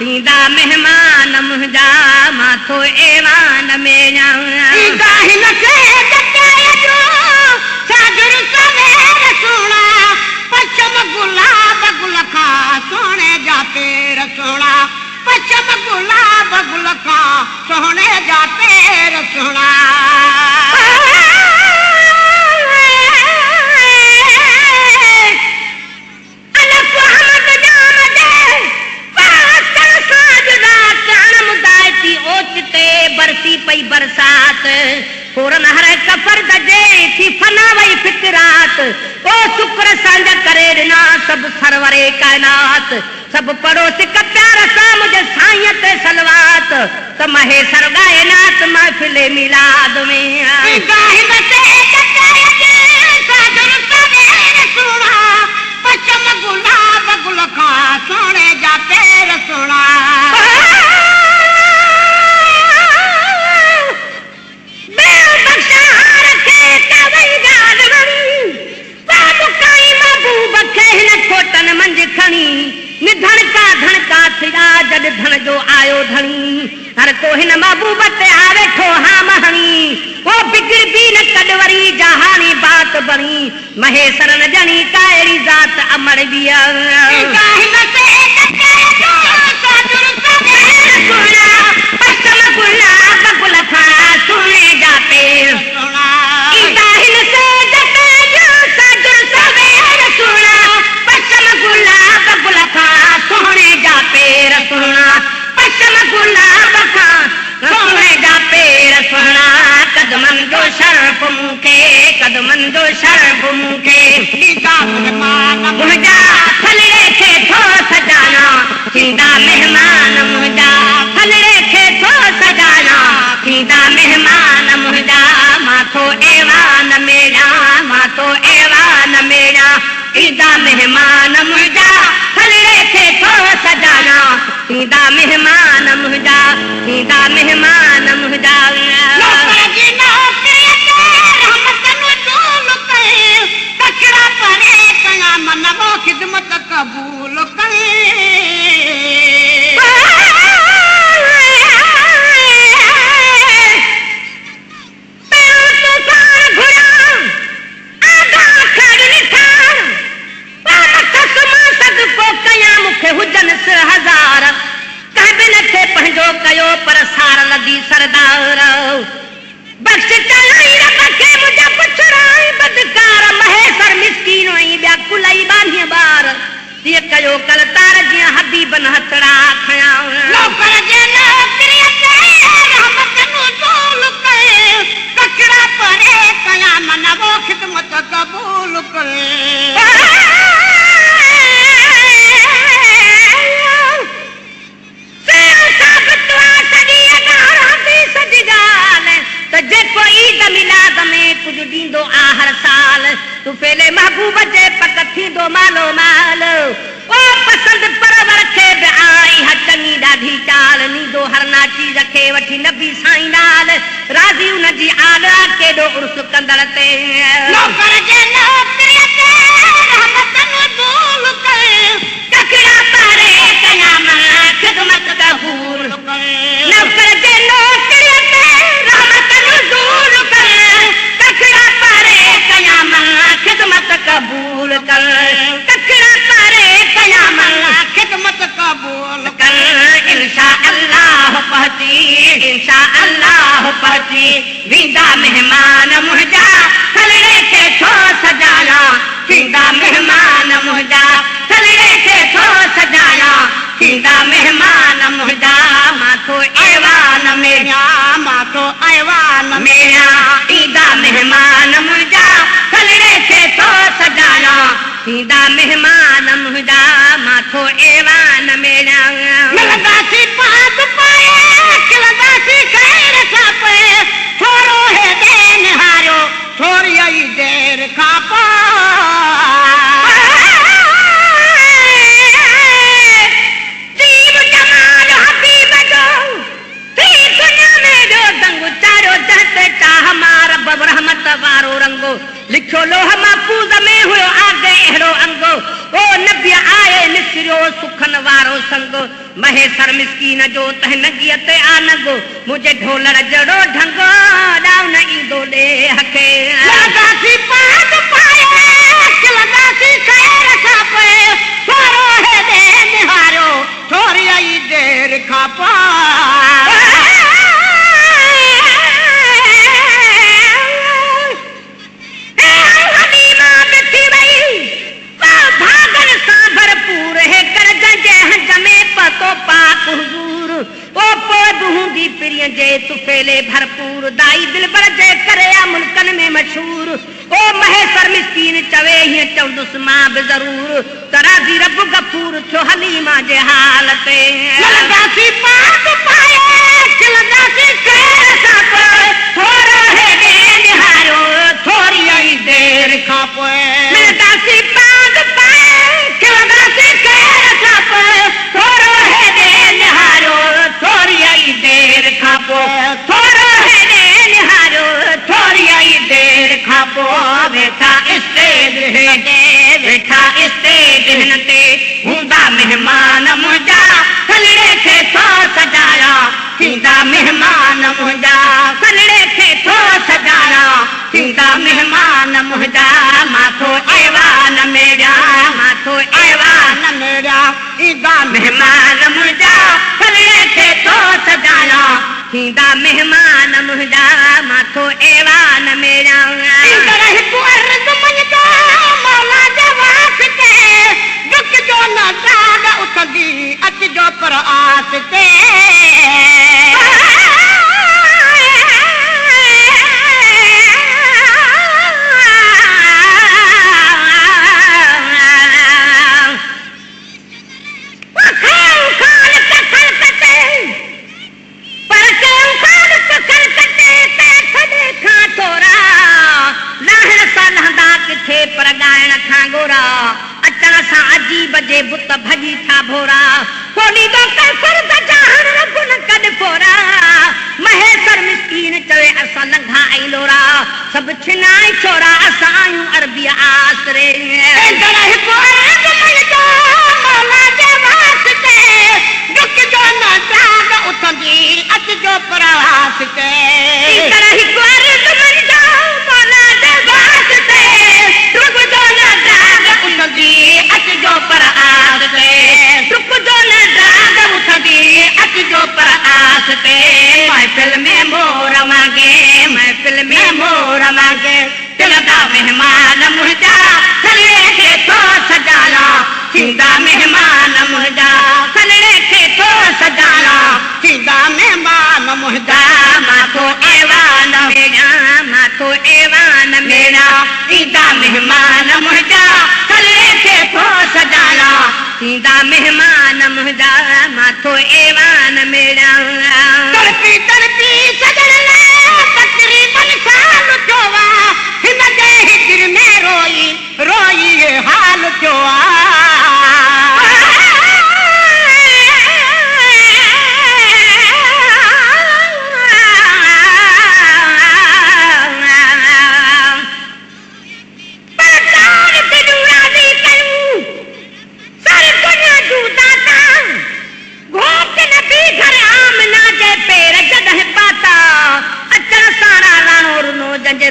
थींदा मेहमान मुंहिंजा माथो एवान में थींदा हिन खे जटाए जो सागर सवेर सोना पश्चिम गुलाब गुल खां सोने जा पेर सोना पश्चिम गुलाब गुल खां सोने जा पेर सोना बरसी पई बरसात फौरन हर कफर दजे थी फना वई फितरात ओ शुक्र संज करे ॾिना सब सरवरे कायनात सब पड़ोस कप्यार सां मुझे साईं ते सलवात त महे सरगाए नात महफिल मिलाद में गाहि बसे कटाए जे सागर सवेर सोना पश्चिम गुलाब गुल खां सोने जा पेर सोना निधन का धन का थिया जद धन जो आयो धनी हर को हिन महबूब ते आवे ठो हा महणी वो बिगड़ भी न कडवरी जहानी बात बनी महेश्वर न जनी कायरी जात अमर बिया काहिन से कटाए जो साजुर सवेर सोना पश्चिम गुलाब गुल खां सोने जा पेर सोना काहिन से कटाए जो साजुर सवेर सोना पश्चिम गुलाब गुल खां सोने जा पेर सोना पश्चिम गुलाब खां सोने जा पेर सोना कदमन जो शर्फ मुखे मुंहिंजा फलड़े खे थो सजाना थींदा मेहमान मुंहिंजा फलड़े खे थो सजाना थींदा मेहमान मुंहिंजा माथो एवान मेरा माथो एवान मेरा ईदा मेहमान मुंहिंजा फलड़े खे थो सजाना थींदा मेहमान मुंहिंजा थींदा मेहमान मुंहिंजा खिदमत कबूल करे सरदार बख्श चलाई रब के मुझे पुछराई बदकार महेश्वर मिस्कीन हुई ब्या कुलाई बानी बार ये कयो कल तार जी हदी बन हथड़ा खया नौकर जे नौकरी ते रहमत नु डोल करे कचरा परे कया मन वो खिदमत कबूल करे जेको ईद मिलाद में कुछ दींदो आ हर साल तू पहले महबूब जे पक थींदो मालो माल ओ पसंद परवर खे बि आई हचनी ॾाढी चाल नींदो हर नाची रखे वठी नबी साईं नाल राज़ी उन जी आला केॾो उर्स कंदड़ ते नौकर जे नौकरी ते रहमत नु डोल करे ककड़ा पारे कयाम खिदमत कबूल करे नौकर जे नौकरी ते रहमत नु डोल करे ककड़ा पारे कयाम खिदमत कबूल करे ककड़ा पारे कयाम खिदमत कबूल करे इंशा अल्लाह पहुंची विदा मेहमान मुंहिंजा फलड़े खे थो सजाना थींदा मेहमान मुंहिंजा फलड़े खे थो सजाना थींदा मेहमान मुंहिंजा माथो ऐवान मेरा माथो ऐवान मेरा ईदा मेहमान मुंहिंजा फलड़े खे थो सजाना थींदा मेहमान मुंहिंजा माथो ऐवान मेरा मिलंदासीं पाक पाए खिलंदासीं खैर सां पे थोरो है देन हारो थोरी आई देर खां रहमत वारो रंगो लिखो लोह महफूज में हुयो आगे अहिड़ो अंगो ओ नबी आए निसरियो सुखन वारो संग महेसर मिसकीन जो तह नगीअ ते आनगो मुझे ढोलर जड़ो ढंगो डाउ न ईंदो ॾे हके लगासी पाद पाए लगासी खैर सां पे थोरो है दे निहारो थोरी आई देर खां भरपूर है कर जमे पतो पाक हुजूर ओ पोद हूंदी प्रिय जे तुफेले भरपूर दाई दिलबर जे करे मुल्कन में मशहूर ओ महेसर मिस्कीन चवे ही चवंदुसि मां बि ज़रूर तराज़ी रब गफूर थियो हलीमा जे हाल ते लगासी पाद पाए लगासी खैर सां पे थोरो है दे निहारो थोरी आई देर खां पोइ लगासी पाद पाए थोरो है दे निहारो थोरी आई देर खां पोइ थोरो है दे निहारो थोरी आई देर खां पोइ वेठा स्टेज वेठा स्टेज हिन ते हूंदा महिमान मुंहिंजा सलड़े खे थो सजाया थींदा महिमान मुंहिंजा सलड़े खे थो सजाया थींदा महिमान मुंहिंजा माथो ऐवान मेरा माथो ऐवान मेरा ईंदा महिमान मुंहिंजा सलड़े खे थो सजाया थींदा महिमान मुंहिंजा माथो ऐवान मेरा ईंदड़ हिकु अर्ज़ मुंहिंजो मौला जे वास्ते दुख जो न दाग उथंदी अचिजो पर आस ते पर ॻाइण खां गोरा अचण सां अजीब जे बुत भॼी था भोरा कोनी तो कैसर जहान रगुन कद फोरा महेसर मिस्कीन चवे असां लंघा ऐं लोरा सभु छिनाई छोरा असां आहियूं अरबी आसरे हिकु अर्ज़ मुंहिंजो मौला जे वास्ते दुख जो न दाग उथंदी अचिजो पर आस ते हिकु अर्ज़ मुंहिंजो मौला जे वास्ते दुख जो न दाग उथंदी अचिजो पर आस ते दुख जो न दाग उथंदी अचिजो पर आस ते महफ़िल में मोर मांगे महफ़िल में मोर मांगे दिल दा महिमान मुंहिंजा सलड़े खे थो सजाया थींदा महिमान मुंहिंजा सलड़े खे थो सजाया थींदा महिमान मुंहिंजा माथो ऐवान मेरा माथो ऐवान मेरा ईंदा महिमान मुंहिंजा सलड़े खे थो सजाया थींदा महिमान मुंहिंजा माथो ऐवान मेरा तड़पी तड़पी सजण लाइ तकरीबन साल थियो आहे हिन जे हिजर में रोई रोई ये हाल थियो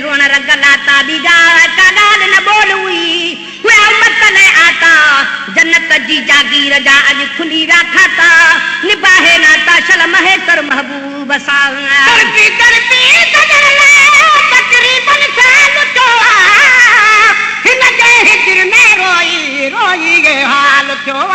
रोण रगलाता बीजा कादाल न बोल हुई वे उम्मत ने आता जन्नत जी जागीर जा अज खुली राखाता निभाहे नाता शल महेसर महबूब सा तड़पी तड़पी सजण लाइ तकरीबन साल थियो हिन जे हिजर में रोई रोई ये हाल थियो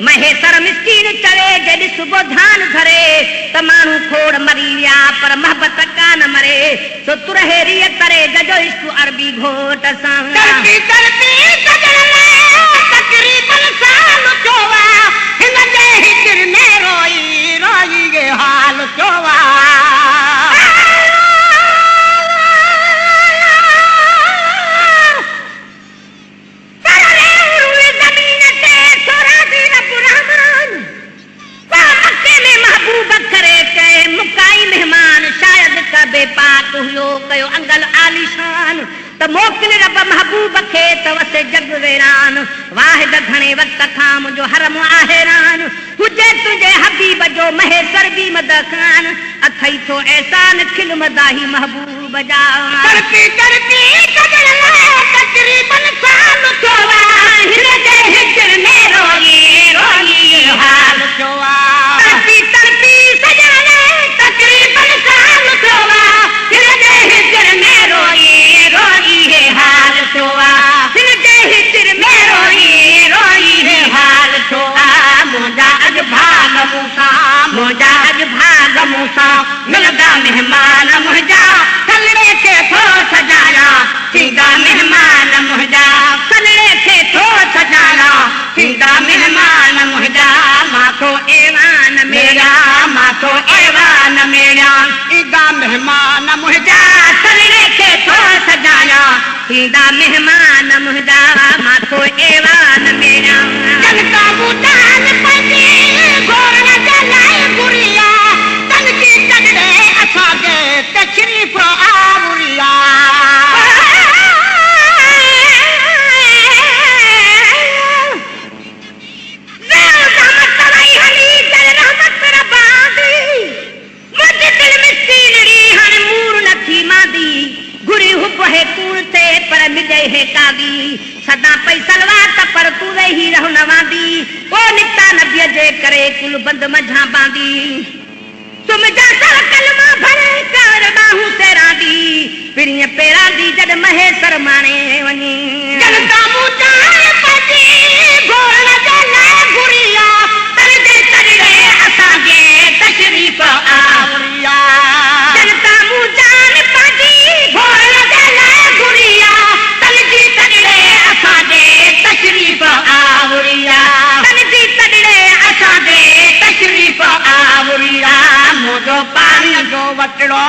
महेसर मिस्कीन चवे जॾहिं सुबुह ध्यान धरे त माण्हू खोड़ मरी विया पर मोहबत कान मरे सो तुरहेरीअ करे जजो इश्क अरबी घोट सां तड़पी तड़पी सजण लाइ तकरीबन साल थियो हिन जे हिजर में रोई रोई ये हाल थियो आलिशान त मोकिल रब महबूब खे त वसे जग वेरान वाहिद घणे वक्त खां मुंहिंजो हरम आहेरान हुजे तुंहिंजे हबीब जो महेसर बि मदखान अथई थो एहसान खिल मदाही महबूब जा तड़पी तड़पी कजर तकरीबन साल थियो हिन जे हिजर में रोई रोई हाल थियो तड़पी तड़पी सजन तकरीबन साल थियो हिन जे हिजर में रोई रोई हाल थियो हिन जे हिजर में रोई रोई हाल थियो मुंहिंजा अॼु भाग मूंसां मिलंदा महिमान मुंहिंजा सलड़े खे थो सजाया थींदा महिमान मुंहिंजा सलड़े खे थो सजाया थींदा महिमान मुंहिंजा माथो ऐवान मेरा माथो ऐवान मेरा ईंदा महिमान मुंहिंजा सलड़े खे थो सजाया थींदा महिमान मुंहिंजा माथो ऐवान मेरा जनता बुदान पंहिंजी घोरण जे लाइ गुरिया तनकी तगड़े असांखे तशरीफ़ आवरिया पर मिले है कादी सदा पई सलवार त पर तू रही रहो नवादी ओ निकता नबी जे करे कुल बंद मझा बांदी तुम जा सर कलमा भरे कर बाहू से रादी पिरिय पेरा दी जद महेसर माने वनी जनता मुचार पजी घोरण जे लाइ गुरिया तर दे तड़े असा जे तशरीफ आवरिया जनता मुचार पजी घोरण जे लाइ गुरिया तलजी तड़े असा जे तशरीफ आवरिया तलजी तड़े असा जे तशरीफ आवरिया मुंहिंजो पाणी जो वटड़ो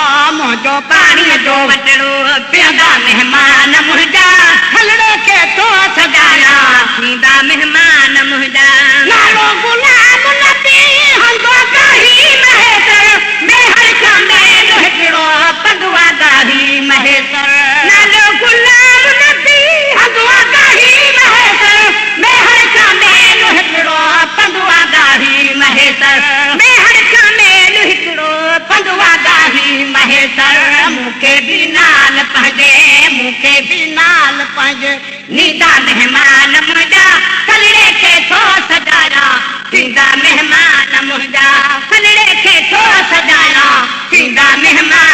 पियंदा महिमान मुंहिंजा हलड़े खे थो सजाया थींदा महिमान मुंहिंजा नालो गुलाम नबी हंदो गाही महेसर मेहर कामेल हिकिड़ो पंदवा गाही महेसर नालो गुलाम नबी हंदो गाही महेसर मेहर कामेल हिकिड़ो पंदवा गाही महेसर मेहर कामेल हिकिड़ो पंदवा गाही महेसर मूंखे बि नाल पंहिंजे नींदा महिमान मुंहिंजा सलड़े खे थो सजाया थींदा महिमान मुंहिंजा सलड़े खे थो सजाया थींदा महिमान